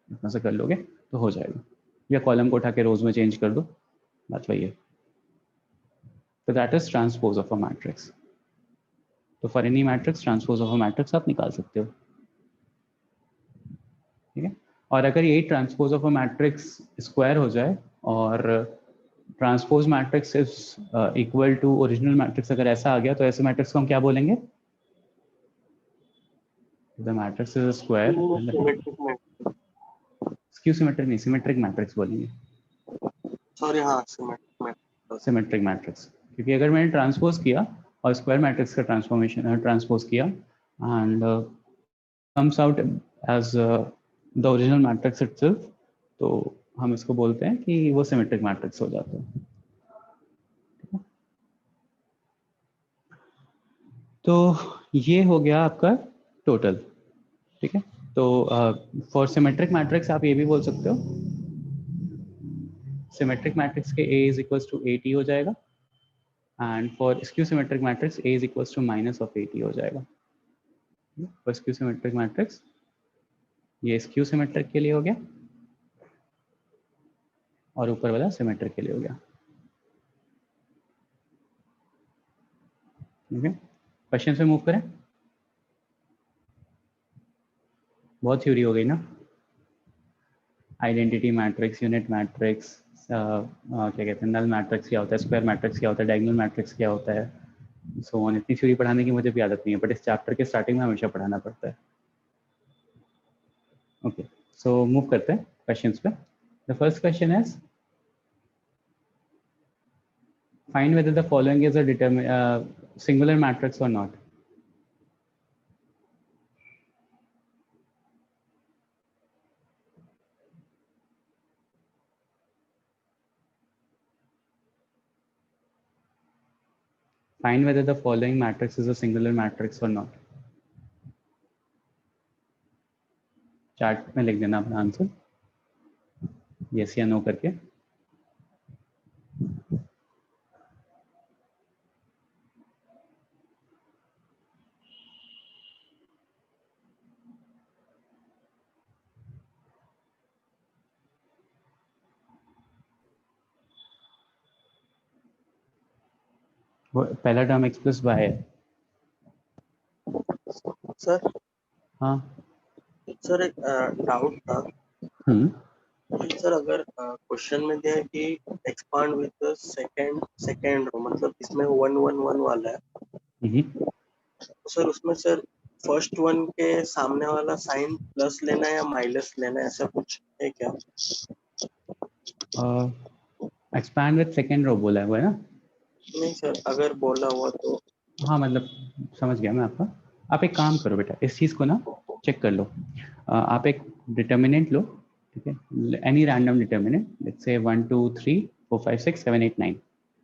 इतना से कर लोगे तो हो जाएगा। या कॉलम को उठा के रोज में चेंज कर दो, बात वही है। तो that is transpose of a matrix. तो for any matrix transpose of a matrix आप निकाल सकते हो, ठीक है। और अगर ये transpose of a matrix square हो जाए और transpose matrix is equal to original matrix, अगर ऐसा आ गया तो ऐसे मैट्रिक्स को हम क्या बोलेंगे, the matrix is square, skew symmetric नहीं, सिमेट्रिक मैट्रिक्स बोलेंगे। सॉरी हाँ सिमेट्रिक मैट्रिक्स, क्योंकि अगर मैंने ट्रांसपोज किया और स्क्वायर मैट्रिक्स का ट्रांसफॉर्मेशन ट्रांसपोज किया and comes out as the original matrix itself, तो हम इसको बोलते हैं कि वो सिमेट्रिक मैट्रिक्स हो जाता है। तो ये हो गया आपका टोटल, ठीक है। तो फॉर सिमेट्रिक मैट्रिक्स आप ये भी बोल सकते हो, सिमेट्रिक मैट्रिक्स के A इज इक्वल्स टू 80 हो जाएगा and for skew symmetric matrix A is equals to minus of 80 हो जाएगा। फॉर स्क्यू सिमेट्रिक मैट्रिक्स ये स्क्यू सिमेट्रिक के लिए हो गया और ऊपर वाला सिमेट्रिक के लिए हो गया। ओके, क्वेश्चन पे मूव करें। बहुत थ्योरी हो गई ना, आइडेंटिटी मैट्रिक्स, यूनिट मैट्रिक्स, क्या कहते हैं, नल मैट्रिक्स क्या होता है, स्क्वायर मैट्रिक्स क्या होता है, डायगोनल मैट्रिक्स क्या होता है, सो ऑन। इतनी थ्योरी पढ़ाने की मुझे भी आदत नहीं है, बट इस चैप्टर के स्टार्टिंग में हमेशा पढ़ाना पड़ता है। ओके, सो मूव करते हैं क्वेश्चंस पे। The first question is find whether the following is a singular matrix or not. Find whether the following matrix is a singular matrix or not. Chart में लिख देना अपना आंसर, यस या no करके। वो पहला टर्म x प्लस वाई है। Sir हाँ सर एक डाउट था कि सर अगर क्वेश्चन में दिया है कि expand with the second row, मतलब इसमें 1 1 1 वाला है, तो सर उसमें सर फर्स्ट वन के सामने वाला साइन प्लस लेना है या माइनस लेना है, ऐसा कुछ है क्या? एक्सपैंड विद सेकेंड रो बोला है वो, है ना? नहीं सर, अगर बोला हुआ तो हाँ मतलब समझ गया मैं आपका। आप एक काम करो बेटा, इस चीज़ को ना चेक कर लो। आप एक डिटर्मिनेंट लो, ठीक है, any random determinant, let's say 1 2 3 4 5 6 7 8 9,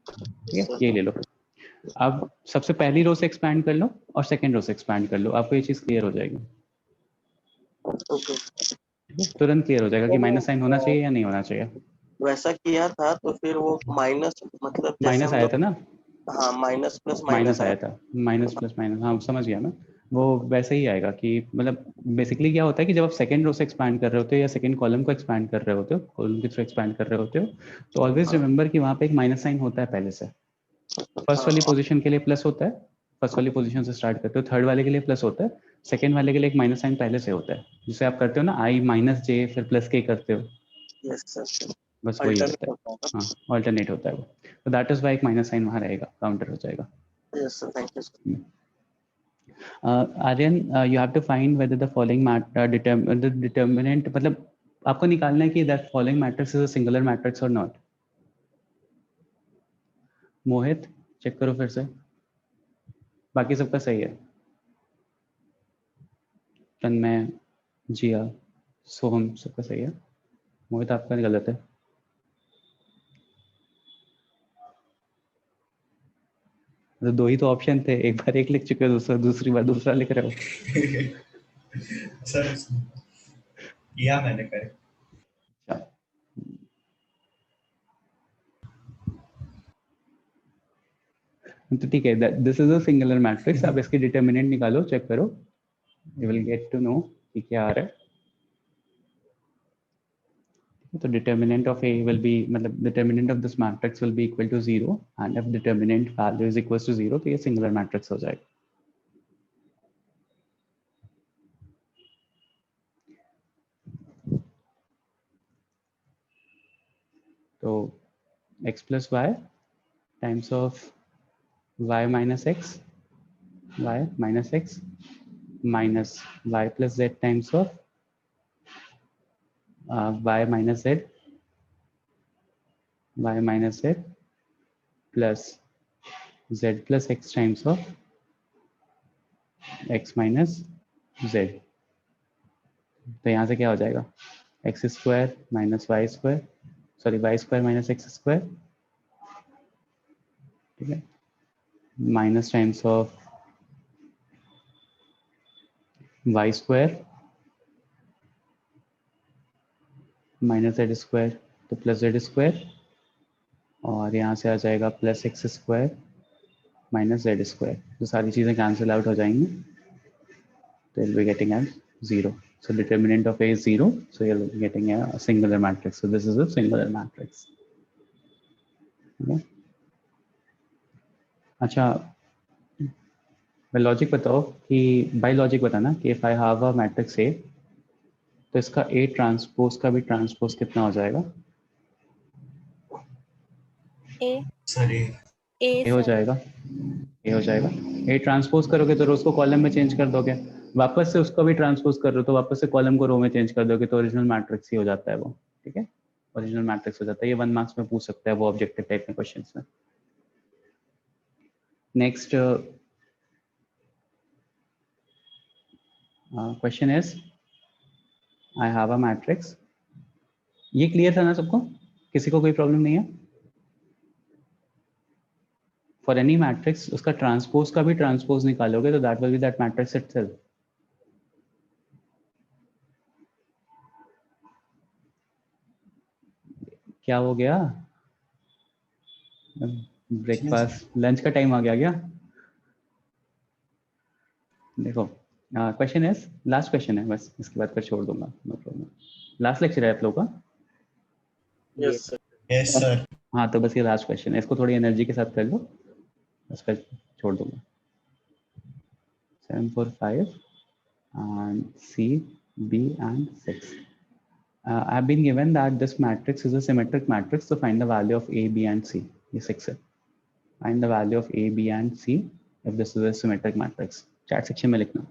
ठीक है, ये ले लो। अब सबसे पहली रो से एक्सपैंड कर लो और सेकंड रो से एक्सपैंड कर लो, आपको ये चीज़ क्लियर हो जाएगी। ओके, ठीक है, तुरंत क्लियर हो जाएगा कि माइनस साइन होना चाहिए या नहीं होना चाहिए। वैसा किया था तो फिर वो माइनस, मतलब जैसे माइनस हम आया लोग, था ना, हाँ माइनस प्लस माइनस माइनस आया था, माइनस प्लस माइनस, हाँ समझ गया मैं। वो वैसे ही आएगा कि मतलब बेसिकली क्या होता है कि जब आप सेकंड रो से एक्सपैंड कर रहे होते हो या सेकंड कॉलम को एक्सपैंड कर रहे होते हो, कॉलम के थ्रू एक्सपैंड कर रहे होते हो, तो ऑलवेज रिमेंबर कि वहाँ पे एक माइनस साइन होता है पहले से। फर्स्ट वाली पोजीशन के लिए प्लस होता है, फर्स्ट वाली पोजीशन से स्टार्ट करते हो, थर्ड वाले के लिए प्लस होता है, सेकंड वाले के लिए एक माइनस साइन पहले से होता है, जिसे आप करते हो ना आई माइनस जे फिर प्लस के करते हो, यस सर, बस वही होता है। हाँ ऑल्टरनेट होता है वो, तो दैट इज वाई एक माइनस साइन वहाँ रहेगा, काउंटर हो जाएगा। Yes sir, thank you sir. Aryan, you have to find whether the following the determinant, मतलब आपको निकालना है कि that following matrix is a singular matrix or not. Mohit check करो फिर से, बाकी सबका सही है। तन्मय, जिया, सोहम सबका सही है, मोहित आपका गलत है। तो दो ही तो ऑप्शन थे, एक बार एक लिख चुके हो, दूसरी बार दूसरा लिख रहे हो। सर किया मैंने करेक्ट। तो ठीक है, this is a singular matrix. आप इसके डिटर्मिनेंट निकालो, चेक करो, you will get to know कि क्या आ रहा है। तो determinant of A will be, मतलब determinant of this matrix will be equal to 0, and if determinant value is equals to 0 तो ये singular matrix हो जाएगा। तो x plus y times of y minus x, y minus x minus y plus z times of y minus z, y minus z plus z plus x times of x minus z। तो यहाँ से क्या हो जाएगा, X square minus Y square, sorry Y square minus X square, ठीक है, minus times of Y square minus Z square, तो plus Z square, और यहाँ से आ जाएगा plus X square minus Z square. तो सारी चीज़ें कैंसिल आउट हो जाएंगी, तो will be getting at 0। So determinant of A is 0. So you're getting a singular matrix. So this is a singular matrix. Okay. अच्छा, लॉजिक बताओ कि by logic बताना कि if I have a matrix A तो इसका A transpose का भी transpose कितना हो जाएगा? ए सर ए हो जाएगा, ए हो जाएगा। ए ट्रांसपोज करोगे तो रोज को कॉलम में चेंज कर दोगे, वापस से उसको भी ट्रांसपोज कर रहे हो तो वापस से कॉलम को रो में चेंज कर दोगे, तो ओरिजिनल मैट्रिक्स ही हो जाता है वो। ठीक है, ओरिजिनल मैट्रिक्स हो जाता है। ये 1 मार्क्स में पूछ सकता है वो ऑब्जेक्टिव टाइप में क्वेश्चंस में। Next question is I have a matrix. ये क्लियर था ना सबको? किसी को कोई प्रॉब्लम नहीं है? फॉर एनी मैट्रिक्स उसका ट्रांसपोज का भी ट्रांसपोज निकालोगे तो that will be that matrix itself. क्या हो गया? ब्रेकफास्ट लंच का टाइम आ गया क्या? देखो क्वेश्चन इज, लास्ट क्वेश्चन है बस, इसके बाद फिर छोड़ दूंगा, नो प्रॉब्लम। लास्ट लेक्चर है आप लोग का? Yes sir. Yes sir. हाँ तो बस ये लास्ट क्वेश्चन है, इसको थोड़ी एनर्जी के साथ कर लो, बस फिर छोड़ दूंगा। 7 4 5 and C, B and 6. I have been given that this matrix is a symmetric matrix, so find the value of A, B and C. ये 6 है। Find the value of A, B and C if this is a symmetric matrix. Chat section में लिखना।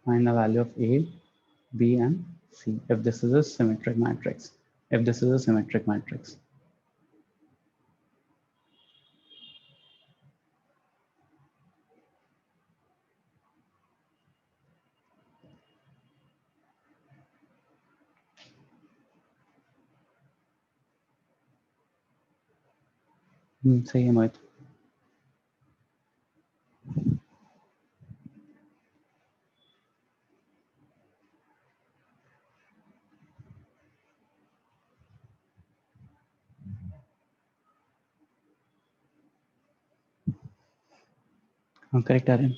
Find the value of A, B and C if this is a symmetric matrix. If this is a symmetric matrix. सही है मोहित। हाँ correct आ रहे हैं,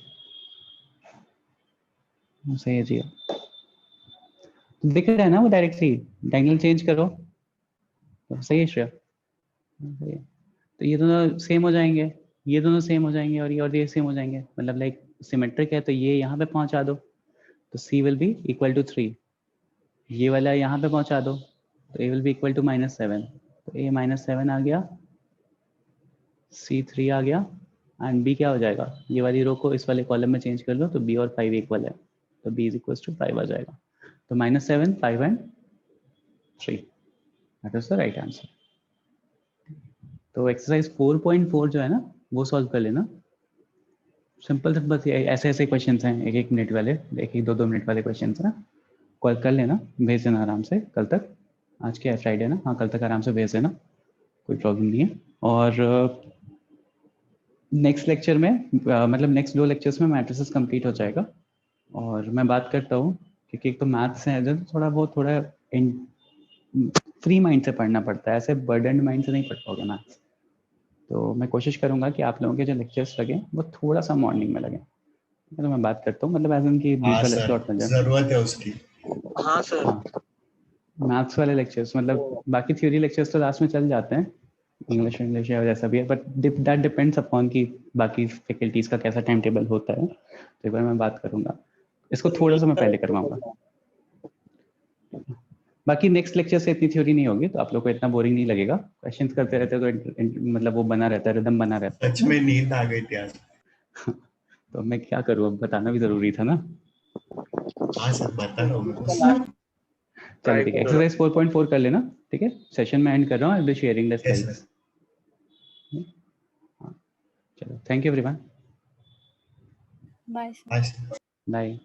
सही है जी। दिख रहा है ना वो डायरेक्टली, डायगोनल चेंज करो तो सही है श्रेया। सही है। तो ये दोनों सेम हो जाएंगे, ये दोनों सेम हो जाएंगे और ये सेम हो जाएंगे, मतलब लाइक सिमेट्रिक है तो ये यहाँ पे पहुंचा दो तो C will be equal to 3, ये वाला यहाँ पे पहुंचा दो तो A will be equal to -7, तो A -7 आ गया, C 3 आ गया एंड B क्या हो जाएगा? ये वाली रो को इस वाले कॉलम में चेंज कर लो तो B और 5 इक्वल है, तो B इज इक्वल टू 5 आ जाएगा। तो -7, 5 and 3, that is the right answer. तो एक्सरसाइज 4.4 जो है ना वो सॉल्व कर लेना, सिंपल सिंपल ऐसे ऐसे क्वेश्चंस हैं, 1-1 मिनट वाले, 1-1 2-2 मिनट वाले क्वेश्चंस ना, कॉल कर लेना, भेज देना आराम से कल तक। आज क्या है, फ्राइडे ना, हाँ कल तक आराम से भेज देना, कोई प्रॉब्लम नहीं है। और नेक्स्ट लेक्चर में मतलब नेक्स्ट 2 लेक्चर्स में मैट्रिसेस कंप्लीट हो जाएगा। और मैं बात करता हूँ क्योंकि एक तो मैथ्स है जो थोड़ा फ्री माइंड से पढ़ना पड़ता है, ऐसे बर्डन माइंड से नहीं पढ़ पाओगे मैथ्स। तो मैं कोशिश करूंगा कि आप लोगों के जो लेक्चर्स लगे वो थोड़ा सा मॉर्निंग में लगे। तो मैं बात करता हूँ मतलब एज इन की बीच वाले स्लॉट में जाए। जरूरत है उसकी। हाँ सर। मैथ्स वाले लेक्चर्स, मतलब बाकी थ्योरी लेक्चर्स तो लास्ट में चल जाते हैं, इंग्लिश या जैसा भी है, बट दैट डिपेंड्स अपॉन कि बाकी फैकल्टीज का कैसा टाइम टेबल होता है। तो एक बार मैं बात करूंगा, इसको थोड़ा सा मैं पहले करवाऊंगा। बाकी नेक्स्ट लेक्चर से इतनी थ्योरी नहीं होगी तो आप लोग को इतना बोरिंग नहीं लगेगा, क्वेश्चंस करते रहते तो मतलब वो बना रहता है, रिदम बना रहता है। सच में नींद आ गई थी आज। तो मैं क्या करूँ, अब बताना भी जरूरी था ना। हाँ सर बता रहा हूँ। चलो ठीक है, एक्सरसाइज 4.4 कर लेना, ठीक है। सेशन में एंड कर रहा हूँ, I will be sharing the slides. चलो thank you everyone, bye. Bye.